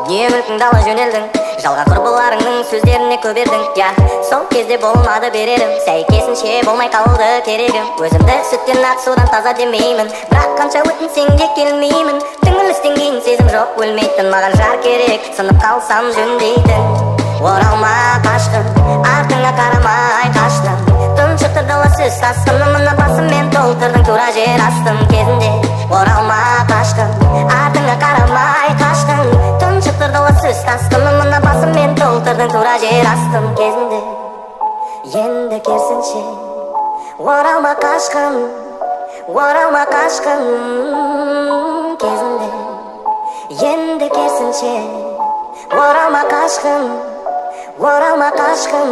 дүние мүлкіңді ала жөнелдің, жалған құрбыларыңның сөздеріне көнбедің. Я сол кезде болмады берерім, сәйкесінше болмай қалды керегім. Өзімді сүттен ақ судан таза демеймін, бірақ қанша өтінсең де келмеймін. Түңілістен кейін сезім жоқ өлмейтін, маған жар керек, сынып қалсам жөндейтін. Оралма қашқын, артыңа қарамай қаштың, тұншықтыр дала сөз тасқыны, мына басыммен толтырдың тура жер астын кезінде. Оралма қашқын, артыңа қарамай қаштың, тұншықтыр дала сөз тасқыны, мына басыммен толтырдың тура жер астын кезінде. Енді керісінше оралма қашқын, оралма қашқын кезінде. Енді керісінше оралма қашқын, оралма қашқын.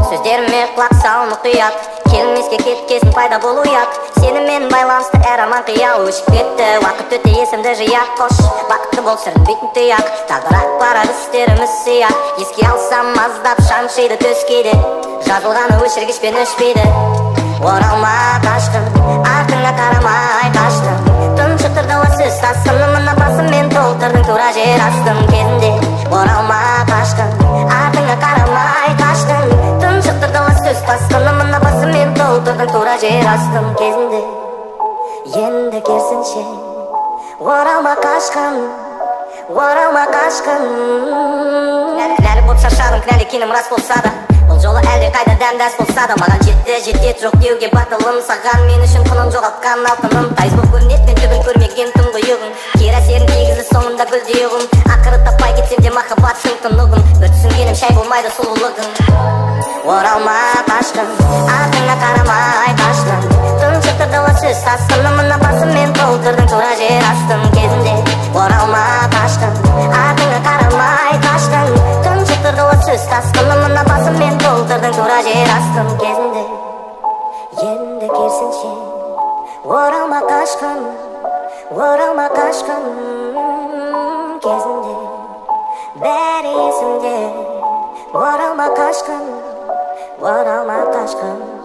Сөздеріме құлақ сал мұқият, келмеске кеткесін пайда болу ұят. Сенімен байланысты әр аман қиял, өшіп кетті уақыт өте есімді жияқ. Қош бақытты бол сүрінбейтін тұяқ, тағдырат барады істеріміз сияқ. Еске алсам аздап шаншиды төс кейде, жазылғаны өшіргішпен өшпейді. Оралма қашқын, артыңа қарамай қаштың, тұншықтыр дала сөз тасқыны, мына басыммен толтырдың тура жер астын кезінде. Оралма қашқын, артыңа қарамай қаштың, тұншықтыр дала сөз тасқыны, мына басыммен толтырдың тура жер астын кезінде. Енді керісінше оралма қашқын, оралма қашқын. Кінәлі боп шаршадым, кінәлі екенім рас болса да, бұл жолы әлде қайда дәмдәс болса да, маған жетті жетет жоқ деуге батылым. Саған мен үшін құнын жоғалтқан алтыным, тайыз боп көрінеді мен түбін көрмеген тұңғиығым. Кері әсерін тигізді соңында гүлдеуім, ақыры таппай кетсем де махаббаттың тұнығын, бір түсінгенім шай болмайды сұлулығың. Оралма қашқын, артыңа қарамай қаштың, тұншықтыр дала сөз тасқыны, мына басыммен толтырдың тура жер астын кезінде. Оралма қашқын, артыңа қарамай қаштың, тұншықтыр дала сөз тасқыны, мына басыммен толтырдың тура жер астын кезінде. Енді керісінше оралма қашқын, оралма қашқын кезінде. Бәрі есімде, оралма қашқын, оралма қашқын.